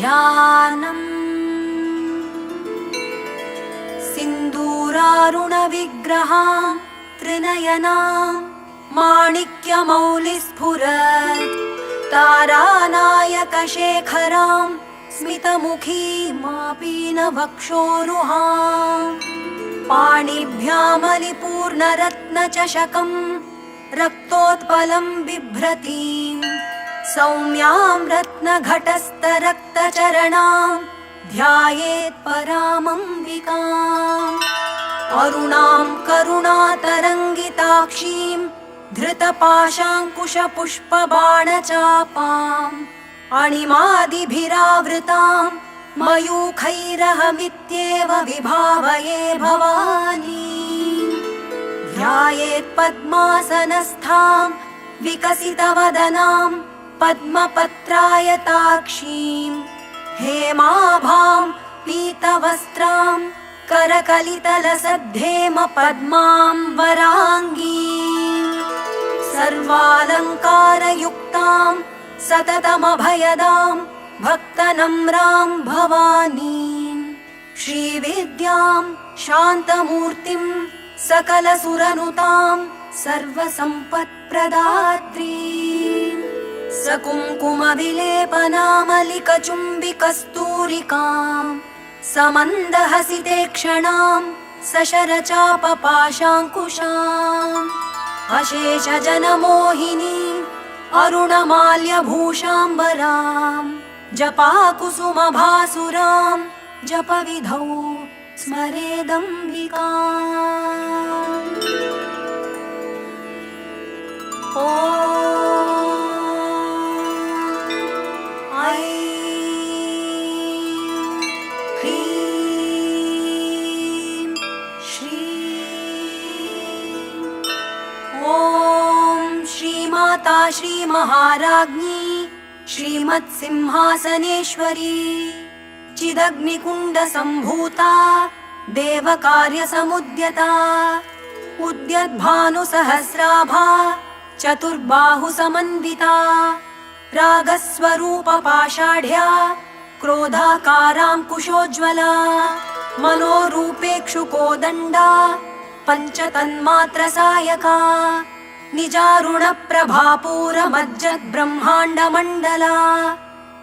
ध्यानम् सिन्दूरारुणविग्रहां त्रिनयनां माणिक्यमौलिस्फुरत् तारानायकशेखरां स्मितमुखीमापीनवक्षोरुहां पाणिभ्यामलिपूर्णरत्नचषकं रक्तोत्पलं बिभ्रतीं सौम्यां रत्नघटस्थरक्तचरणां ध्यायेत् परामम्बिकाम् अरुणां करुणातरङ्गिताक्षीं धृतपाशाङ्कुशपुष्पबाणचापाम् अणिमादिभिरावृतां मयूखैरहमित्येव विभावये भवानी ध्यायेत् पद्मासनस्थां विकसितवदनां पद्मपत्रायताक्षीं हेमाभां पीतवस्त्रां करकलितलसद्धेम पद्मां वराङ्गीं सर्वालङ्कारयुक्तां सततमभयदां भक्तनम्रां भवानीं श्रीविद्यां शान्तमूर्तिं सकलसुरनुतां सर्वसम्पत्प्रदात्रीं सकुङ्कुमविलेपनामलिकचुम्बिकस्तूरिकां समन्दहसितेक्षणां सशरचापपाशाङ्कुशाम् अशेषजनमोहिनीम् अरुणमाल्यभूषाम्बरां जपाकुसुमभासुरां जपविधौ स्मरेदम्बिकाम् ॐ ऐं ह्रीं श्रीं ॐ श्रीमाता श्रीमहाराज्ञी श्रीमत्सिंहासनेश्वरी चिदग्निकुण्डसम्भूता देवकार्यसमुद्यता उद्यद्भानुसहस्राभा चतुर्बाहुसमन्विता रागस्वरूपपाषाढ्या क्रोधाकाराङ्कुशोज्ज्वला मनोरूपेक्षुकोदण्डा पञ्चतन्मात्रसायका निजारुणप्रभापूरमज्जद्ब्रह्माण्डमण्डला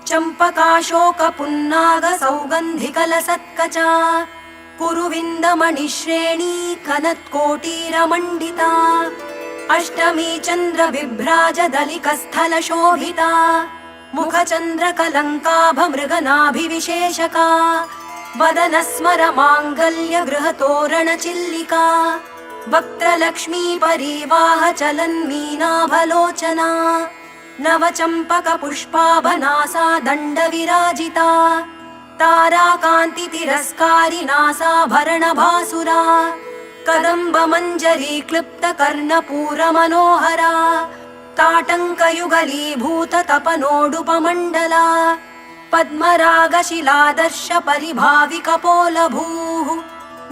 चम्पकाशोकपुन्नागसौगन्धिकलसत्कचा कुरुविन्दमणिश्रेणी कनत्कोटीरमण्डिता अष्टमी चन्द्रबिभ्राजदलिकस्थलशोभिता मुखचन्द्रकलङ्काभमृगनाभिविशेषका वदनस्मरमाङ्गल्यगृहतोरणचिल्लिका वक्त्रलक्ष्मीपरीवाहचलन्मीनाभलोचना नवचम्पकपुष्पाभनासा दण्डविराजिता ताराकान्तितिरस्कारिनासाभरणभासुरा कदम्बमञ्जरीक्लृप्तकर्णपूरमनोहरा ताटङ्कयुगलीभूततपनोडुपमण्डला पद्मरागशिलादर्शपरिभाविकपोलभूः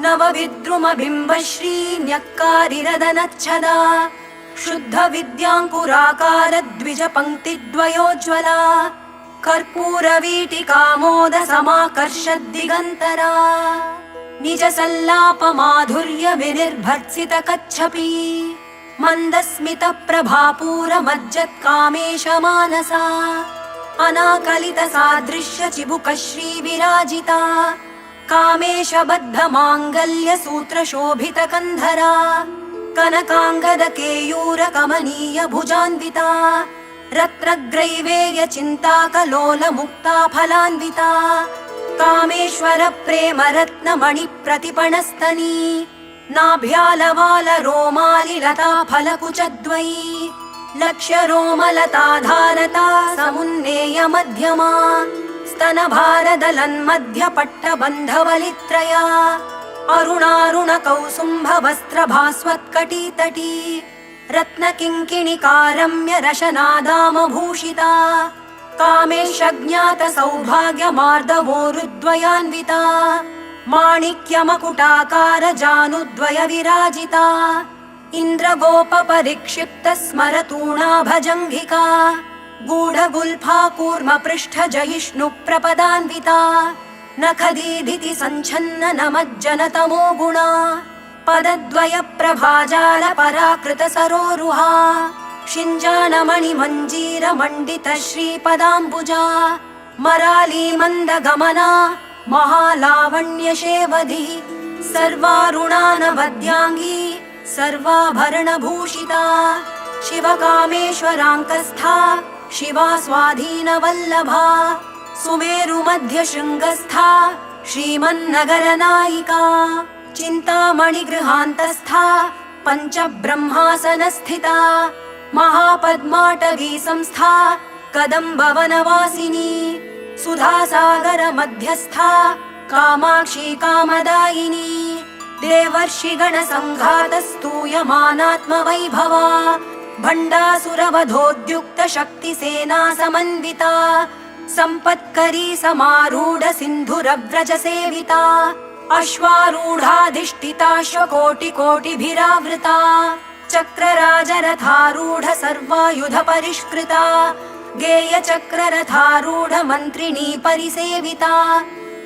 नवविद्रुमबिम्बश्रीन्यक्कारिरदनच्छदा शुद्धविद्याङ्कुराकारद्विजपङ्क्तिद्वयोज्ज्वला कर्पूरवीटिकामोदसमाकर्षद्दिगन्तरा निजसल्लापमाधुर्यविनिर्भर्त्सितकच्छपी मन्दस्मितप्रभापूरमज्जत्कामेशमानसा अनाकलितसादृश्यचिबुकश्रीविराजिता कामेशबद्धमाङ्गल्यसूत्रशोभितकन्धरा कनकाङ्गदकेयूरकमनीयभुजान्विता रत्नग्रैवेयचिन्ताकलोलमुक्ता फलान्विता कामेश्वरप्रेमरत्नमणिप्रतिपणस्तनी नाभ्यालवालरोमालिलता फलकुचद्वयी लक्ष्यरोमलताधारता समुन्नेयमध्यमा स्तनभारदलन्मध्यपट्टबन्धवलित्रया अरुणारुणकौसुम्भवस्त्रभास्वत्कटीतटी रत्नकिङ्किणिकारम्यरशनादामभूषिता कामेशज्ञातसौभाग्यमार्दवोरुद्वयान्विता गूढगुल्फा कूर्मपृष्ठजयिष्णुप्रपदान्विता नखदीधिति सञ्छन्न नमज्जनतमो गुणा पदद्वयप्रभाजाल पराकृतसरोरुहा शिञ्जानमणिमञ्जीरमण्डितश्रीपदाम्बुजा मराली मन्दगमना महालावण्यशेवधिः सर्वारुणानवद्याङ्गी सर्वाभरणभूषिता शिवकामेश्वराङ्कस्था शिवा स्वाधीनवल्लभा सुमेरुमध्यशृङ्गस्था श्रीमन्नगरनायिका चिन्तामणिगृहान्तस्था पञ्चब्रह्मासनस्थिता महापद्माटवी संस्था कदम्बवनवासिनी सुधासागरमध्यस्था कामाक्षी कामदायिनी देवर्षिगणसङ्घातस्तूयमानात्मवैभवा भण्डासुरवधोद्युक्तशक्तिसेना समन्विता सम्पत्करी समारूढ सिन्धुरव्रजसेविता अश्वारूढाधिष्ठिताश्वकोटिकोटिभिरावृता चक्रराजरथारूढ सर्वायुधपरिष्कृता गेयचक्ररथारूढ मन्त्रिणी परिसेविता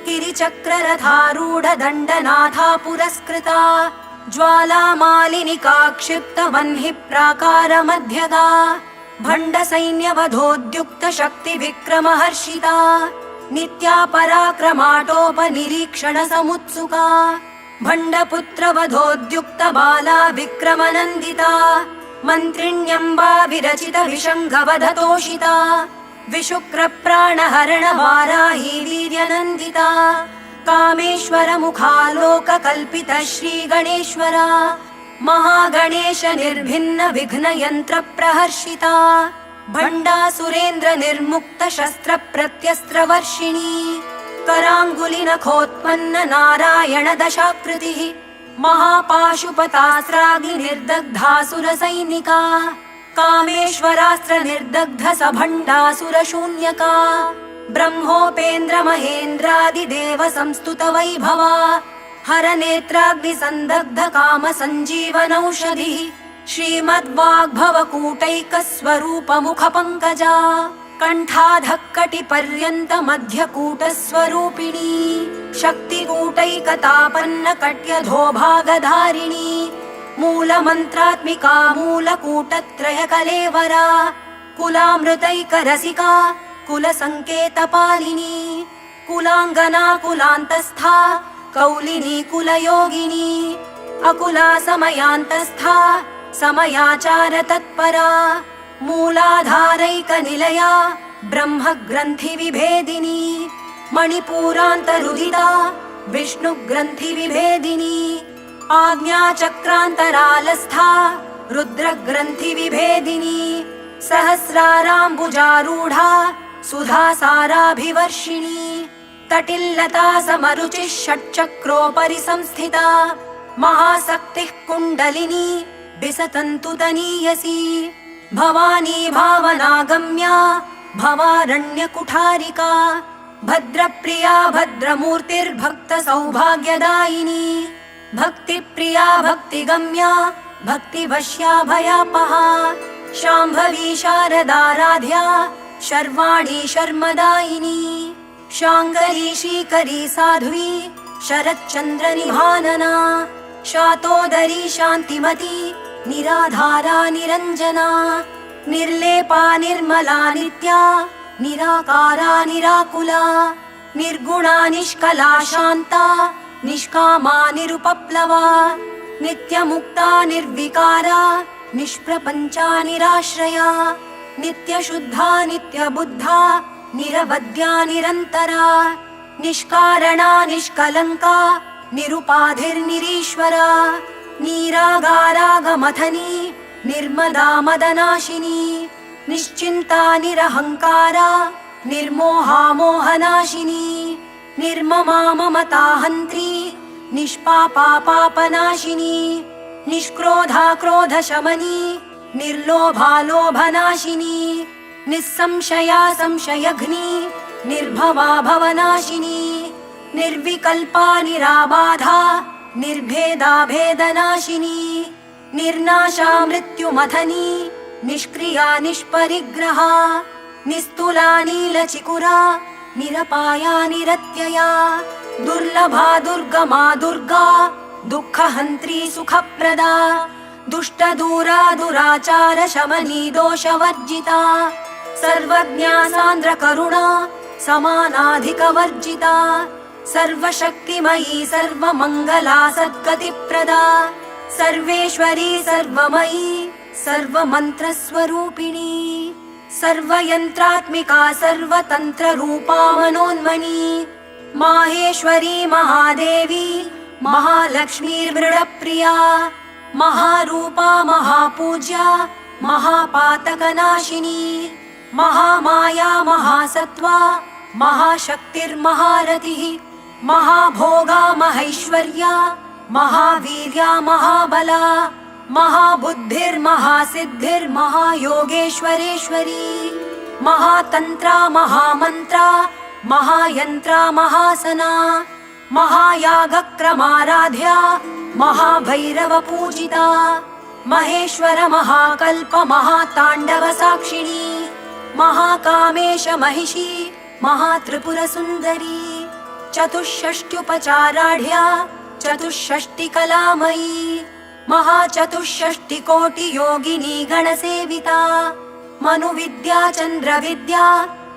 गिरिचक्ररथारूढ दण्डनाथा पुरस्कृता ज्वालामालिनिका क्षिप्तवह्नि प्राकारमध्यगा भण्डसैन्यवधोद्युक्तशक्तिविक्रमहर्षिता नित्या पराक्रमाटोपनिरीक्षणसमुत्सुका भण्डपुत्रवधोद्युक्तबाला विक्रमनन्दिता मन्त्रिण्यम्बा विरचित विशङ्गवधतोषिता विशुक्रप्राणहरणवाराही वीर्यनन्दिता कामेश्वरमुखालोककल्पित श्रीगणेश्वरा महागणेश निर्भिन्न विघ्नयन्त्रप्रहर्षिता भण्डासुरेन्द्र निर्मुक्त शस्त्र प्रत्यस्त्रवर्षिणी कराङ्गुलिनखोत्पन्न नारायण दशाकृतिः महापाशुपतास्राग्नि निर्दग्धासुरसैनिका कामेश्वरास्त्र निर्दग्ध सभण्डासुरशून्यका ब्रह्मोपेन्द्र महेन्द्रादिदेव संस्तुत वैभवा हरनेत्राग्नि संदग्ध काम सञ्जीवनौषधिः श्रीमद्वाग्भवकूटैकस्वरूप मुख पंकजा कण्ठाधक्कटिपर्यन्त मध्यकूटस्वरूपिणी शक्तिकूटैकतापन्न कट्यधोभागधारिणी मूलमन्त्रात्मिका मूलकूटत्रयकलेवरा कुलामृतैकरसिका कुलसङ्केतपालिनी कुलाङ्गना कुलान्तस्था कौलिनी कुलयोगिनी अकुला समयान्तस्था समयाचार तत्परा मूलाधारैकनिलया ब्रह्मग्रन्थिविभेदिनी मणिपूरान्तरुदिता विष्णुग्रन्थिविभेदिनी आज्ञाचक्रान्तरालस्था रुद्रग्रन्थिविभेदिनी सहस्राराम्बुजारूढा सुधासाराभिवर्षिणी तटिल्लता समरुचिः षट्चक्रोपरि संस्थिता महाशक्तिः कुण्डलिनी विसतन्तुतनीयसी भवानी भावनागम्या भवारण्यकुठारिका भद्रप्रिया भद्रमूर्तिर्भक्तसौभाग्यदायिनी भक्तिप्रिया भक्तिगम्या भक्तिवश्या भयापहा शाम्भवी शारदाराध्या शर्वाणी शर्मदायिनी शाङ्करी श्रीकरी साध्वी शरच्चन्द्रनिभानना शातोदरी शान्तिमती निराधारा निरञ्जना निर्लेपा निर्मला नित्या निराकारा निराकुला निर्गुणा निष्कला शान्ता निष्कामा निरुपप्लवा नित्यमुक्ता निर्विकारा निष्प्रपञ्चा निराश्रया नित्यशुद्धा नित्यबुद्धा निरवद्या निरन्तरा निष्कारणा निष्कलङ्का निरुपाधिर्निरीश्वरा नीरागारागमथनी निर्मदा मदनाशिनी निश्चिन्ता निरहङ्कारा निर्मोहा मोहनाशिनी निर्ममा ममताहन्त्री निष्पापा पापनाशिनी निष्क्रोधा क्रोधशमनी निर्लोभा लोभनाशिनी निस्संशया संशयघ्नी निर्भवा भवनाशिनी निर्विकल्पा निराबाधा निर्भेदा भेदनाशिनी निर्नाशा मृत्युमथनी निष्क्रिया निष्परिग्रहा निस्तुला नीलचिकुरा निरपाया निरत्यया दुर्लभा दुर्गमा दुर्गा दुःखहन्त्री सुखप्रदा दुष्टदूरा दुराचार शमनी दोषवर्जिता सर्वज्ञा सान्द्र करुणा समानाधिकवर्जिता सर्वशक्तिमयी सर्वमङ्गला सद्गतिप्रदा सर्वेश्वरी सर्वमयी सर्वमन्त्रस्वरूपिणी सर्वयन्त्रात्मिका सर्वतन्त्ररूपा मनोन्मनी माहेश्वरी महादेवी महालक्ष्मीर्मृडप्रिया महारूपा महापूज्या महापातकनाशिनी महामाया महासत्त्वा महाशक्तिर्महारतिः महाभोगा महैश्वर्या महावीर्या महाबला महाबुद्धिर्महासिद्धिर्महायोगेश्वरेश्वरी महातन्त्रा महामन्त्रा महायन्त्रा महासना महायागक्रमाराध्या महाभैरवपूजिता महेश्वर महाकल्प महाताण्डवसाक्षिणी महाकामेश महिषी महात्रिपुरसुन्दरी चतुष्षष्ट्युपचाराढ्या चतुष्षष्टिकलामयी महाचतुष्षष्टिकोटियोगिनी गणसेविता मनुविद्या चन्द्रविद्या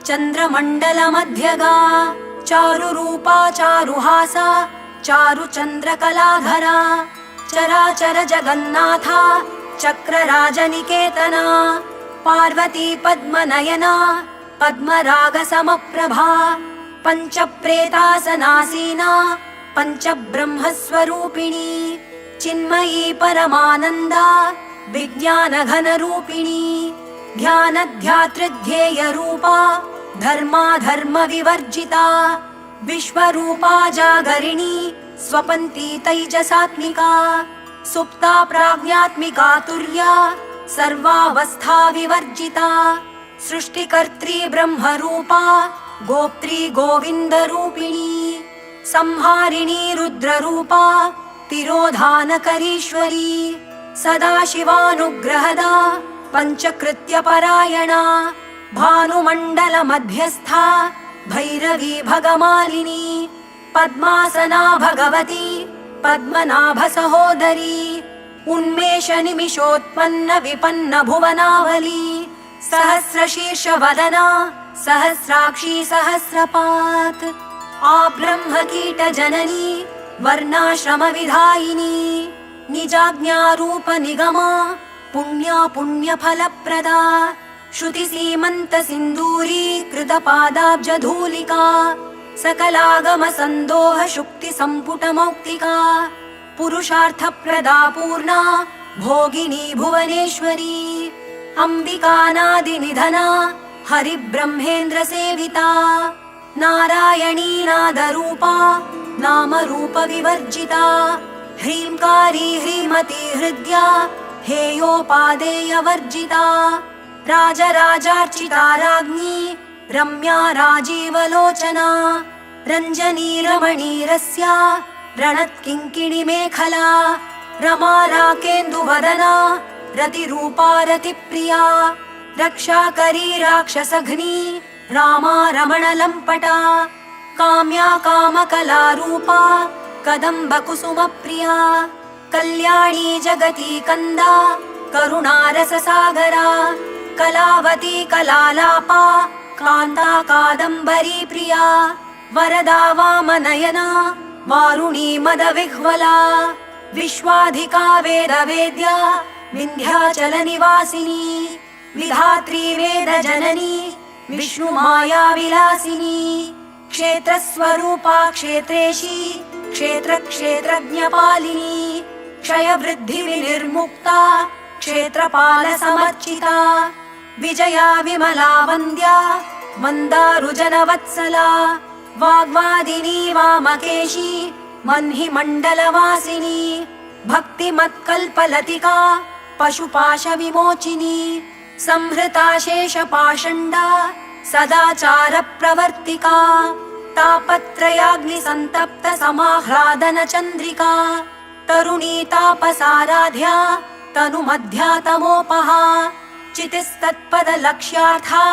चन्द्रमण्डलमध्यगा चारुरूपा चारुहासा चारुचन्द्रकलाधरा चराचर जगन्नाथा चक्रराजनिकेतना पार्वती पद्मनयना पद्मरागसमप्रभा पञ्चप्रेतासनासीना पञ्चब्रह्मस्वरूपिणी चिन्मयी परमानन्दा विज्ञानघनरूपिणी ध्यानध्यातृध्येयरूपा धर्माधर्मविवर्जिता विश्वरूपा जागरिणी स्वपन्ती तैजसात्मिका सुप्ता प्राज्ञात्मिका तुर्या सर्वावस्था विवर्जिता सृष्टिकर्त्री ब्रह्मरूपा गोप्त्री गोविन्दरूपिणी संहारिणी रुद्ररूपा तिरोधानकरीश्वरी सदाशिवानुग्रहदा पञ्चकृत्यपरायणा भानुमण्डलमध्यस्था भैरवी भगमालिनी पद्मासना भगवती पद्मनाभसहोदरी उन्मेषनिमिषोत्पन्न विपन्न भुवनावली सहस्रशीर्षवदना सहस्राक्षी सहस्रपात् आब्रह्मकीटजननी वर्णाश्रमविधायिनी निजाज्ञारूपनिगमा पुण्या पुण्यफलप्रदा श्रुतिसीमन्तसिन्दूरी कृतपादाब्जधूलिका सकलागमसन्दोहशुक्तिसम्पुटमौक्तिका पुरुषार्थप्रदा पूर्णा भोगिनी भुवनेश्वरी अम्बिकानादिनिधना हरिब्रह्मेन्द्रसेविता नारायणी नादरूपा नामरूपविवर्जिता ह्रीङ्कारी ह्रीमती हृद्या हेयोपादेयवर्जिता राजराजार्चिता राज्ञी रम्या राजीवलोचना रञ्जनी रमणीरस्या रणत्किङ्किणिमेखला रमा राकेन्दुवदना रतिरूपा रतिप्रिया रक्षाकरी राक्षसघ्नी रामा रमणलम्पटा काम्या कामकलारूपा कदम्बकुसुमप्रिया कल्याणी जगती कन्दा करुणारससागरा कलावती कलालापा कान्ता कादम्बरी प्रिया वरदा वामनयना वारुणी मदविह्वला विश्वाधिका वेदवेद्या विन्ध्याचलनिवासिनी विधात्री वेदजननी विष्णुमाया विलासिनी क्षेत्रस्वरूपा क्षेत्रेशी क्षेत्रक्षेत्रज्ञपालिनी क्षयवृद्धिविनिर्मुक्ता क्षेत्रपालसमर्चिता विजया विमला वन्द्या मन्दारुजनवत्सला वाग्वादिनी वामकेशी मह्निमण्डलवासिनी भक्तिमत्कल्पलतिका पशुपाशविमोचिनी संहृता शेषपाषण्डा सदाचारप्रवर्तिका तापत्रयाग्निसन्तप्त समाह्लादनचन्द्रिका तरुणी तापसाराध्या तनुमध्या तमोपहा चितिस्तत्पदलक्ष्यार्था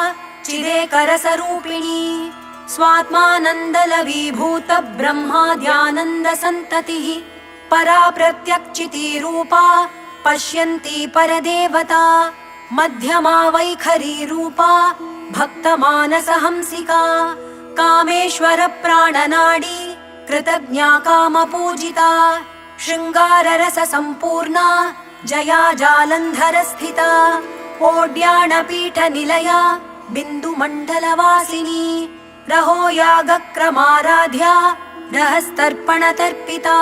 चिदेकरसरूपिणी स्वात्मानन्दलवीभूत ब्रह्माद्यानन्दसन्ततिः परा प्रत्यक्षितिरूपा पश्यन्ती परदेवता मध्यमा वैखरी रूपा भक्तमानसहंसिका कामेश्वर प्राणनाडी कृतज्ञा कामपूजिता शृङ्गाररस सम्पूर्णा जया जालन्धर स्थिता ओड्याणपीठनिलया बिन्दुमण्डलवासिनी रहो यागक्रमाराध्या रहस्तर्पणतर्पिता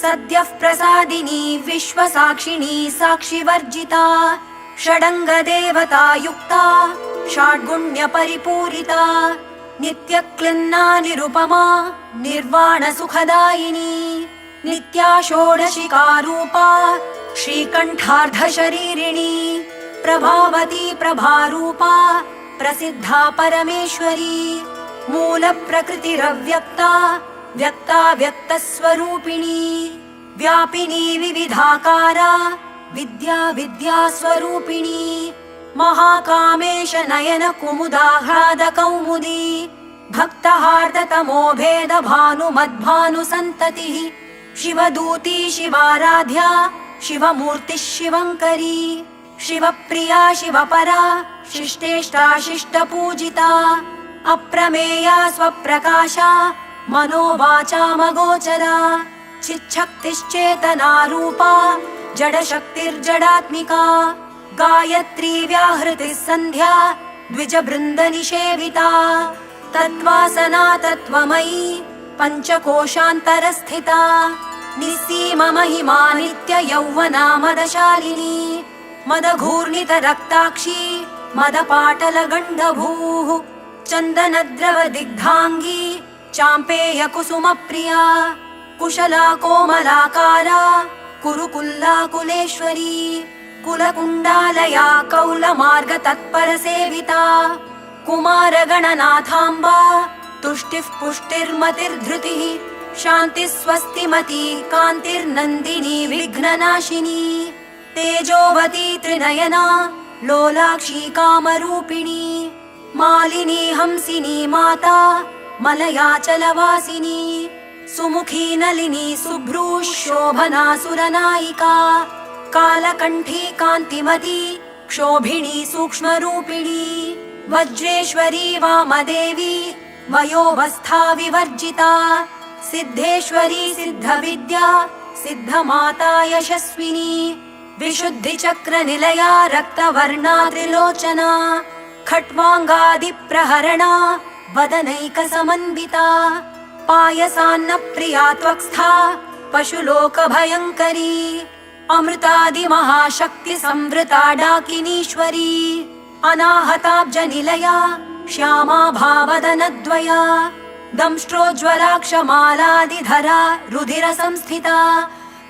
सद्यः प्रसादिनी विश्वसाक्षिणी साक्षिवर्जिता षडङ्गदेवता युक्ता षड्गुण्यपरिपूरिता नित्यक्लिन्ना निरुपमा निर्वाणसुखदायिनी नित्या षोडशिकारूपा श्रीकण्ठार्धशरीरिणी प्रभावती प्रभारूपा प्रसिद्धा परमेश्वरी मूलप्रकृतिरव्यक्ता व्यक्ता व्यक्तस्वरूपिणी व्यापिनी विविधाकारा विद्या विद्यास्वरूपिणी महाकामेश नयन कुमुदाह्लाद कौमुदी भक्तहार्दतमो भेद भानुमद्भानुसन्ततिः शिवदूती शिवाराध्या शिवमूर्तिः शिवङ्करी शिवप्रिया शिवपरा शिष्टेष्टा शिष्टपूजिता अप्रमेया स्वप्रकाशा मनोवाचामगोचरा चिच्छक्तिश्चेतनारूपा जडशक्तिर्जडात्मिका गायत्री व्याहृतिः सन्ध्या द्विजबृन्दनिषेविता तत्त्वासना तत्त्वमयी पञ्चकोशान्तरस्थिता निस्सीममहिमा नित्ययौवना मदशालिनी मदघूर्णितरक्ताक्षी मदपाटलगण्डभूः चन्दनद्रवदिग्धाङ्गी चाम्पेयकुसुमप्रिया कुशला कोमलाकारा कुरुकुल्लाकुलेश्वरी कुलकुण्डालया कौलमार्गतत्परसेविता कुमारगणनाथाम्बा तुष्टिः पुष्टिर्मतिर्धृतिः शान्तिः स्वस्तिमती कान्तिर्नन्दिनी विघ्ननाशिनी तेजोवती त्रिनयना लोलाक्षी कामरूपिणी मालिनी हंसिनी माता मलयाचलवासिनी सुमुखी नलिनी सुभ्रू शोभना सुरनायिका कालकण्ठी कान्तिमती क्षोभिणी सूक्ष्मरूपिणी वज्रेश्वरी वामदेवी वयोवस्था विवर्जिता सिद्धेश्वरी सिद्धविद्या सिद्धमाता यशस्विनी विशुद्धिचक्रनिलया रक्तवर्णा त्रिलोचना खट्वाङ्गादिप्रहरणा वदनैकसमन्विता पायसान्नप्रिया त्वक्स्था पशुलोकभयङ्करी अमृतादिमहाशक्तिसंवृता डाकिनीश्वरी अनाहताब्जनिलया श्यामा भावदनद्वया दंष्ट्रोज्ज्वलाक्षमालादिधरा रुधिरसंस्थिता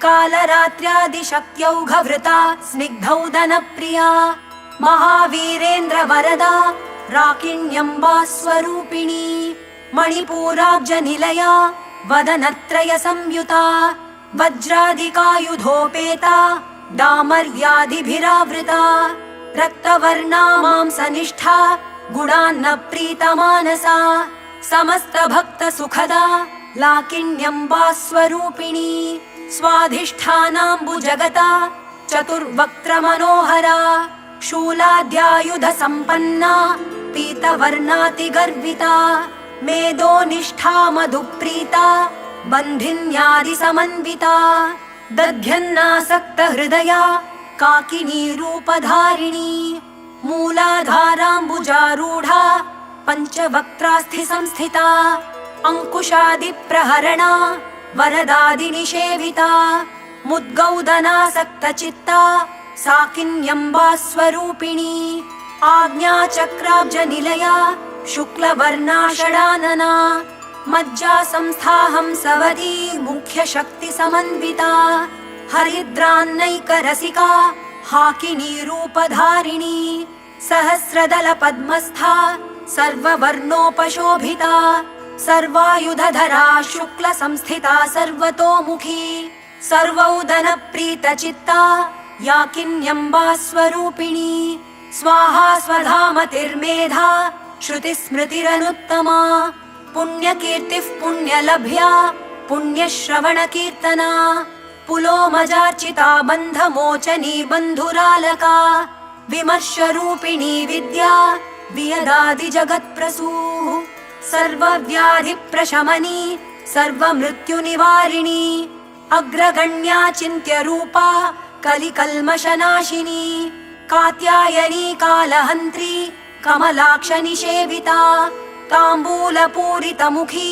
कालरात्र्यादिशक्त्यौघवृता स्निग्धौदनप्रिया महावीरेन्द्रवरदा राकिण्यम्बा स्वरूपिणी मणिपूराब्जनिलया वदनत्रयसंयुता वज्रादिकायुधोपेता डामर्यादिभिरावृता रक्तवर्णा मांसनिष्ठा गुणान्नप्रीतमानसा समस्तभक्तसुखदा लाकिण्यम्बा स्वरूपिणी स्वाधिष्ठानाम्बुजगता चतुर्वक्त्रमनोहरा शूलाद्यायुधसम्पन्ना पीतवर्णातिगर्विता मेदोनिष्ठा मधुप्रीता बन्धिन्यादिसमन्विता दध्यन्नासक्तहृदया काकिनी रूपधारिणी मूलाधाराम्बुजारूढा पञ्चवक्त्रास्थिसंस्थिता अङ्कुशादिप्रहरणा वरदादिनिषेविता मुद्गौदनासक्तचित्ता साकिन्यम्बा स्वरूपिणी आज्ञाचक्राब्जनिलया शुक्लवर्णा षडानना मज्जासंस्थाहंसवदी मुख्यशक्तिसमन्विता हरिद्रान्नैकरसिका हाकिनी रूपधारिणी सहस्रदलपद्मस्था सर्ववर्णोपशोभिता सर्वायुधधरा शुक्लसंस्थिता सर्वतोमुखी सर्वौदनप्रीतचित्ता याकिन्यम्बा स्वरूपिणी स्वाहा स्वधामतिर्मेधा श्रुतिस्मृतिरनुत्तमा पुण्यकीर्तिः पुण्यलभ्या पुण्यश्रवणकीर्तना पुलोमजार्चिता बन्धमोचनी बन्धुरालका विमर्शरूपिणी विद्या वियदादिजगत्प्रसूः सर्वव्याधिप्रशमनी सर्वमृत्युनिवारिणी अग्रगण्या चिन्त्यरूपा कलिकल्मषनाशिनी कात्यायनी कालहन्त्री कमलाक्षनिषेविता ताम्बूलपूरितमुखी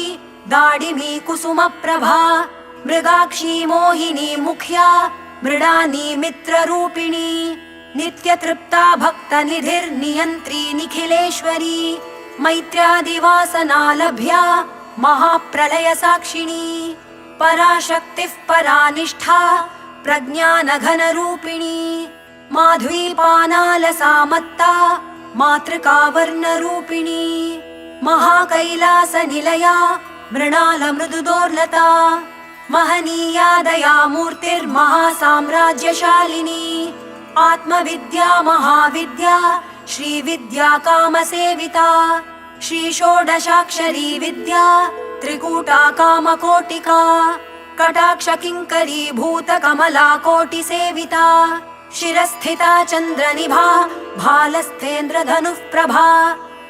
दाडिमी कुसुमप्रभा मृगाक्षी मोहिनी मुख्या मृडानी मित्ररूपिणी नित्यतृप्ता भक्तनिधिर्नियन्त्री निखिलेश्वरी मैत्र्यादिवासनालभ्या महाप्रलयसाक्षिणी पराशक्तिः परानिष्ठा प्रज्ञानघनरूपिणी माध्वीपानालसामत्ता मातृकावर्णरूपिणी महाकैलासनिलया मृणालमृदुदोर्लता महनीया दयामूर्तिर्महासाम्राज्यशालिनी आत्मविद्या महाविद्या श्रीविद्या कामसेविता श्रीषोडशाक्षरी विद्या त्रिकूटा कामकोटिका कटाक्षकिङ्करी भूतकमला कोटिसेविता शिरस्थिता चन्द्रनिभा भालस्थेन्द्रधनुः प्रभा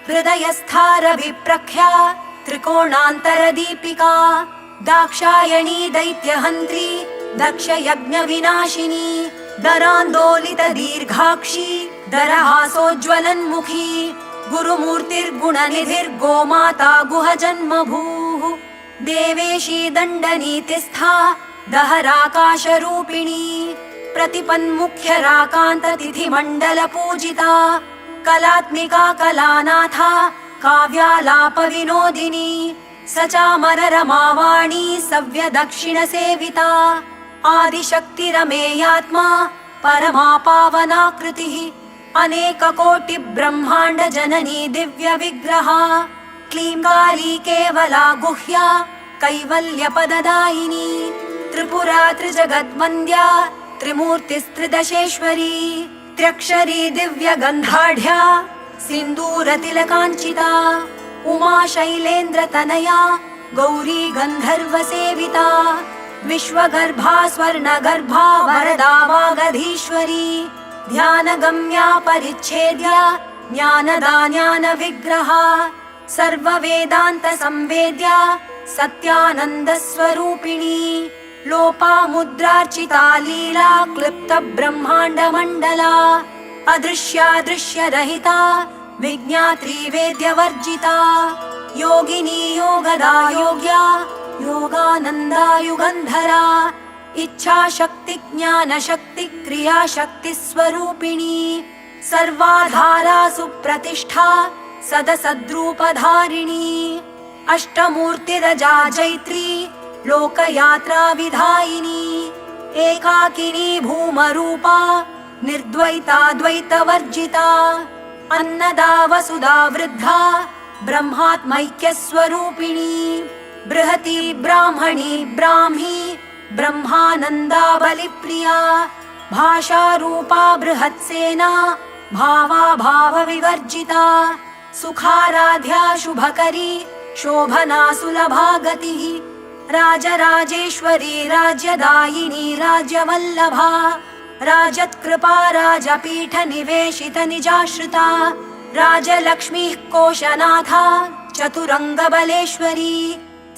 हृदयस्थारविप्रख्या त्रिकोणान्तरदीपिका दाक्षायणी दैत्यहन्त्री दक्षयज्ञविनाशिनी दरान्दोलितदीर्घाक्षी दरहासोज्ज्वलन्मुखी गुरुमूर्तिर्गुणनिधिर्गोमाता गुहजन्मभूः देवेशी दण्डनीतिस्था दहराकाशरूपिणी प्रतिपन्मुख्यराकान्ततिथिमण्डलपूजिता कलात्मिका कलानाथा काव्यालापविनोदिनी सचामररमावाणी सव्यदक्षिणसेविता आदिशक्तिरमेयात्मा परमा पावनाकृतिः अनेककोटिब्रह्माण्डजननी दिव्यविग्रहा क्लीङ्काली केवला गुह्या कैवल्यपददायिनी त्रिपुरा त्रिजगद्वन्द्या त्रिमूर्तिस्त्रिदशेश्वरी त्र्यक्षरी दिव्यगन्धाढ्या सिन्दूरतिलकाञ्चिता उमा शैलेन्द्रतनया गौरी गन्धर्वसेविता विश्वगर्भा स्वर्णगर्भा वरदा वागधीश्वरी ध्यानगम्या परिच्छेद्या ज्ञानदा ज्ञानविग्रहा सर्ववेदान्तसंवेद्या सत्यानन्दस्वरूपिणी लोपामुद्रार्चिता लीला क्लिप्तब्रह्माण्डमण्डला अदृश्यादृश्यरहिता विज्ञात्री वेद्यवर्जिता योगिनी योगदा योग्या योगानन्दा युगन्धरा इच्छाशक्ति ज्ञानशक्ति क्रियाशक्ति स्वरूपिणी सर्वाधारा सुप्रतिष्ठा सदसद्रूपधारिणी अष्टमूर्तिरजा जैत्री लोकयात्रा विधायिनी एकाकिनी भूमरूपा निर्द्वैता द्वैतवर्जिता अन्नदा वसुधा वृद्धा ब्रह्मात्मैक्यस्वरूपिणी बृहती ब्राह्मणी ब्राह्मी ब्रह्मानन्दा बलिप्रिया भाषारूपा बृहत्सेना भावा भावविवर्जिता सुखाराध्या शुभकरी शोभना सुलभा गतिः राजराजेश्वरी राज्यदायिनी राज्यवल्लभा राजत्कृपा राजपीठनिवेशित निजाश्रिता राजलक्ष्मीः कोशनाथा चतुरङ्गबलेश्वरी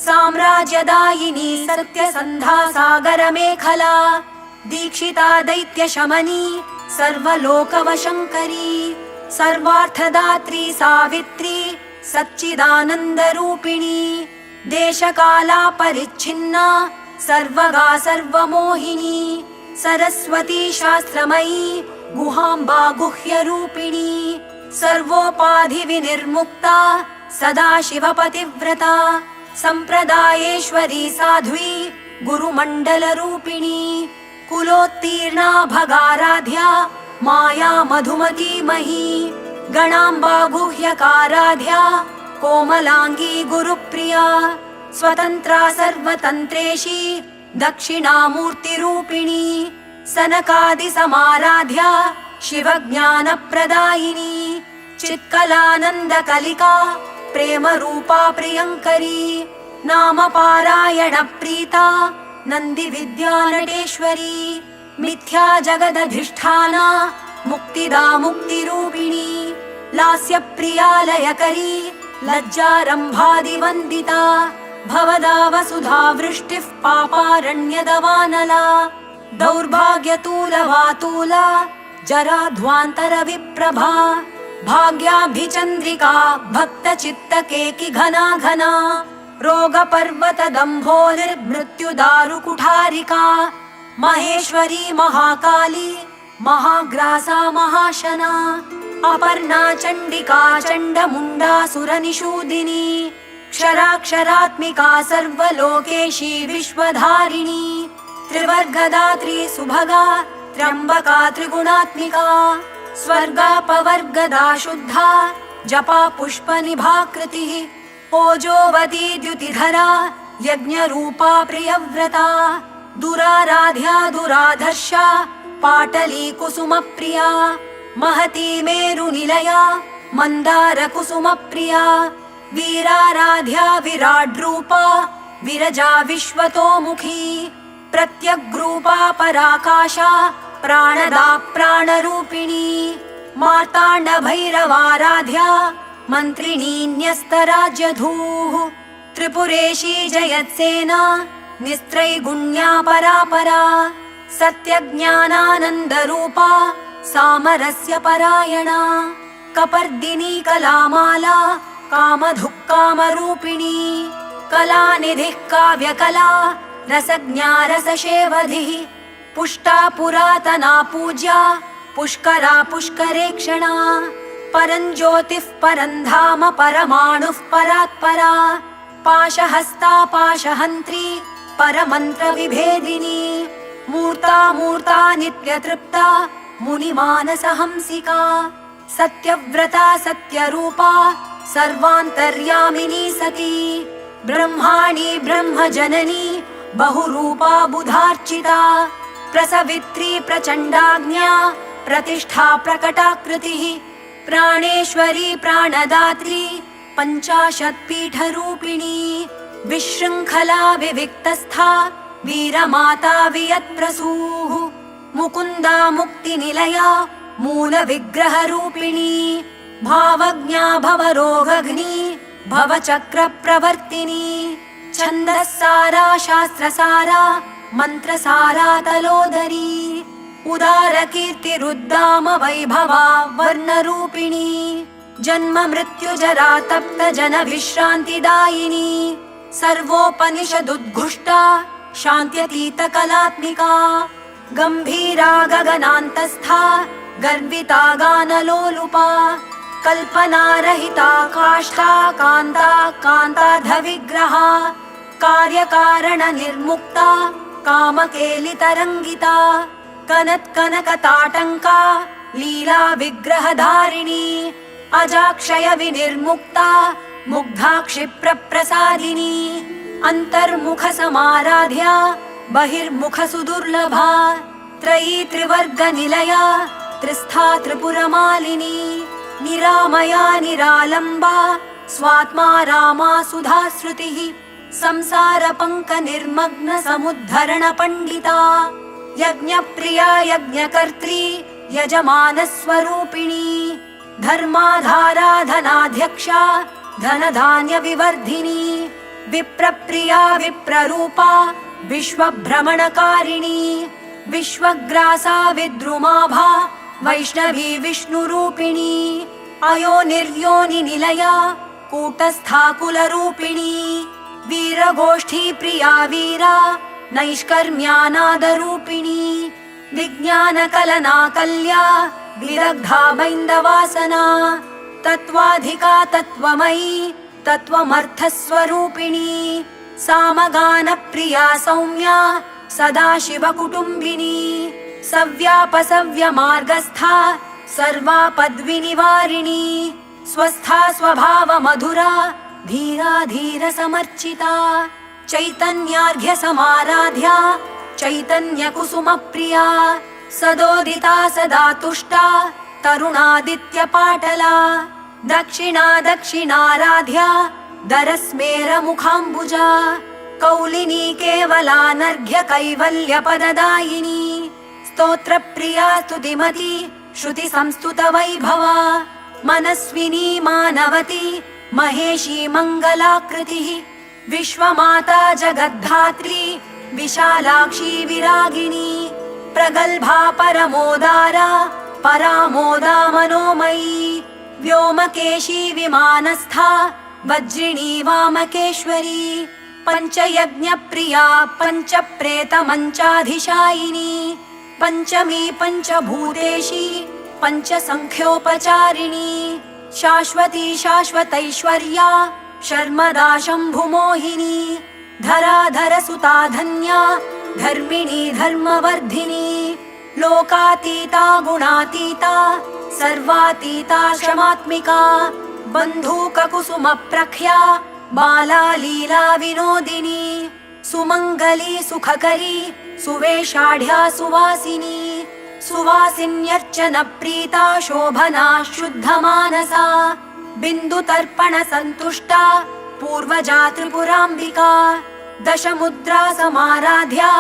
साम्राज्यदायिनी सत्यसन्धा सागरमेखला दीक्षिता दैत्यशमनी सर्वलोकवशङ्करी सर्वार्थदात्री सावित्री सच्चिदानन्दरूपिणी देशकाला परिच्छिन्ना सर्वगा सर्वमोहिनी सरस्वती शास्त्रमयी गुहाम्बा गुह्यरूपिणी सर्वोपाधिविनिर्मुक्ता सदाशिवपतिव्रता सम्प्रदायेश्वरी साध्वी गुरुमण्डलरूपिणी कुलोत्तीर्णा भगाराध्या माया मधुमती मही गणाम्बा गुह्यकाराध्या कोमलांगी गुरुप्रिया स्वतंत्रा सर्वतंत्रेशी दक्षिणामूर्तिरूपिणी सनकादि समाराध्या शिवज्ञानप्रदायिनी चित्कलानन्दकलिका प्रेमरूपा प्रियङ्करी नामपारायणप्रीता नन्दिविद्यानटेश्वरी मिथ्या जगदधिष्ठाना मुक्तिदा मुक्तिरूपिणी लास्यप्रिया लयकरी लज्जारम्भादिवन्दिता भवदा वसुधा वृष्टिः पापारण्यदवानला दौर्भाग्यतूलवातूला जराध्वान्तरविप्रभा भाग्याभिचन्द्रिका भक्तचित्तकेकि घना घना रोगपर्वतदम्भोलिर्मृत्युदारुकुठारिका महेश्वरी महाकाली महाग्रासा महाशना अपर्णा चण्डिका चण्डमुण्डासुरनिषूदिनी क्षराक्षरात्मिका सर्वलोकेशी विश्वधारिणी त्रिवर्गदात्री सुभगा त्र्यम्बका त्रिगुणात्मिका स्वर्गापवर्गदा शुद्धा जपा पुष्पनिभाकृतिः ओजोवती द्युतिधरा यज्ञरूपा प्रियव्रता दुराराध्या दुराधर्षा पाटली कुसुमप्रिया महती मेरुनिलया मन्दारकुसुमप्रिया वीराराध्या विराड्रूपा विरजा विश्वतोमुखी प्रत्यग्रूपा पराकाशा प्राणदा प्राणरूपिणी मार्ताण्डभैरवाराध्या मन्त्रिणी न्यस्तराज्यधूः त्रिपुरेशी जयत्सेना निस्त्रैगुण्या परापरा सत्यज्ञानानन्दरूपा सामरस्य परायणा कपर्दिनी कलामाला कामधुक्कामरूपिणी कलानिधिः काव्यकला रसज्ञा रसशेवधिः पुष्टा पुरातना पूज्या पुष्करा पुष्करेक्षणा परञ्ज्योतिः परन्धाम परमाणुः परात्परा पाशहस्ता पाशहन्त्री परमन्त्रविभेदिनी मूर्ता मूर्ता नित्यतृप्ता मुनिमानसहंसिका सत्यव्रता सत्यरूपा सर्वान्तर्यामिनी सती ब्रह्माणी ब्रह्मजननी बहुरूपा बुधार्चिता प्रसवित्री प्रचण्डाज्ञा प्रतिष्ठा प्रकटाकृतिः प्राणेश्वरी प्राणदात्री पञ्चाशत्पीठरूपिणी विशृङ्खला विविक्तस्था वीरमाता वियत्प्रसूः मुकुन्दा मुक्तिनिलया मूलविग्रहरूपिणी भावज्ञा भवरोगग्नी भवचक्रप्रवर्तिनी छन्दस्सारा शास्त्रसारा मन्त्रसारा तलोदरी उदारकीर्तिरुद्दाम वैभवा वर्णरूपिणी जन्म मृत्युजरा तप्त जनविश्रान्तिदायिनी सर्वोपनिषदुद्घुष्टा शान्त्यतीतकलात्मिका गम्भीरा गगनान्तस्था गर्विता गानलोलुपा कल्पनारहिता काष्ठा कान्ता कान्तार्धविग्रहा कार्यकारणनिर्मुक्ता कामकेलितरङ्गिता कनत्कनकताटङ्का लीला विग्रहधारिणी अजाक्षय विनिर्मुक्ता मुग्धा क्षिप्रप्रसादिनी अन्तर्मुखसमाराध्या बहिर्मुखसुदुर्लभा त्रयी त्रिवर्गनिलया त्रिस्था त्रिपुरमालिनी निरामया निरालम्बा स्वात्मा रामा सुधाश्रुतिः संसारपङ्कनिर्मग्न समुद्धरण पण्डिता यज्ञप्रिया यज्ञकर्त्री यजमानस्वरूपिणी धर्माधारा धनाध्यक्षा धनधान्यविवर्धिनी विप्रप्रिया विप्ररूपा विश्वभ्रमणकारिणी विश्वग्रासा विद्रुमाभा वैष्णवी विष्णुरूपिणी अयोनिर्योनिनिलया कूटस्था कुलरूपिणी वीरगोष्ठी प्रिया वीरा नैष्कर्म्यानादरूपिणी विज्ञानकलना कल्या विरग्धा बैन्दवासना तत्त्वाधिका तत्त्वमयी तत्त्वमर्थस्वरूपिणी सामगानप्रिया सौम्या सदाशिवकुटुम्बिनी सव्यापसव्यमार्गस्था सर्वापद्विनिवारिणी स्वस्था स्वभावमधुरा धीरा धीरसमर्चिता चैतन्यार्घ्यसमाराध्या चैतन्यकुसुमप्रिया सदोदिता सदा तुष्टा तरुणादित्यपाटला दक्षिणा दक्षिणाराध्या दरस्मेरमुखाम्बुजा कौलिनी केवलानर्घ्य कैवल्यपददायिनी स्तोत्रप्रिया स्तुतिमती श्रुति संस्तुत वैभवा मनस्विनी मानवती महेशी मङ्गलाकृतिः विश्वमाता जगद्धात्री विशालाक्षी विरागिणी प्रगल्भा परमोदारा परामोदा मनोमयी व्योमकेशी विमानस्था वज्रिणी वामकेश्वरी पञ्चयज्ञप्रिया पञ्चप्रेतमञ्चाधिशायिनी पञ्चमी पञ्चभूतेशी पञ्चसङ्ख्योपचारिणी शाश्वती शाश्वतैश्वर्या शर्मदा शम्भुमोहिनी धराधरसुता धन्या धर्मिणी धर्मवर्धिनी लोकातीता गुणातीता सर्वातीता क्षमात्मिका बन्धूककुसुमप्रख्या बाला लीला विनोदिनी सुमङ्गली सुखकरी सुवेशाढ्या सुवासिनी सुवासिन्यर्चनप्रीता शोभना शुद्धमानसा बिन्दुतर्पण सन्तुष्टा पूर्वजा त्रिपुराम्बिका दशमुद्रा समाराध्या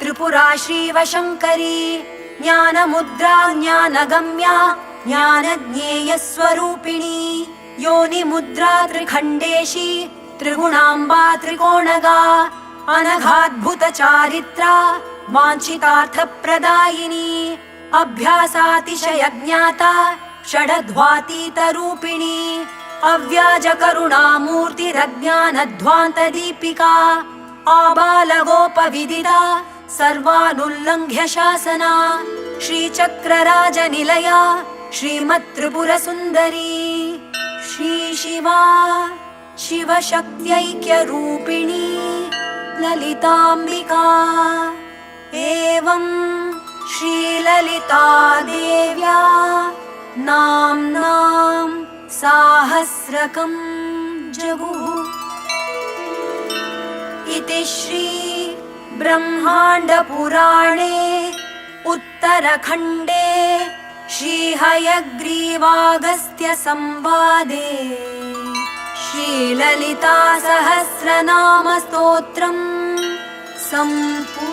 त्रिपुरा श्रीवशङ्करी ज्ञानमुद्रा ज्ञानगम्या ज्ञानज्ञेयस्वरूपिणी योनिमुद्रा त्रिखण्डेशी त्रिगुणाम्बा त्रिकोणगा अनघाद्भुतचारित्रा वाञ्छितार्थप्रदायिनी अभ्यासातिशयज्ञाता षडध्वातीतरूपिणी अव्याजकरुणामूर्तिरज्ञानध्वान्तदीपिका आबालगोपविदिता सर्वानुल्लङ्घ्य शासना श्रीचक्रराजनिलया श्रीमत्त्रिपुरसुन्दरी श्रीशिवा शिवशक्त्यैक्यरूपिणी ललिताम्बिका एवं श्रीललिता देव्या नाम्नां साहस्रकं जगुः इति श्री ब्रह्माण्डपुराणे उत्तरखण्डे श्रीहयग्रीवागस्त्य संवादे श्रीललिता सहस्रनाम स्तोत्रम् सम्पूर्णम्।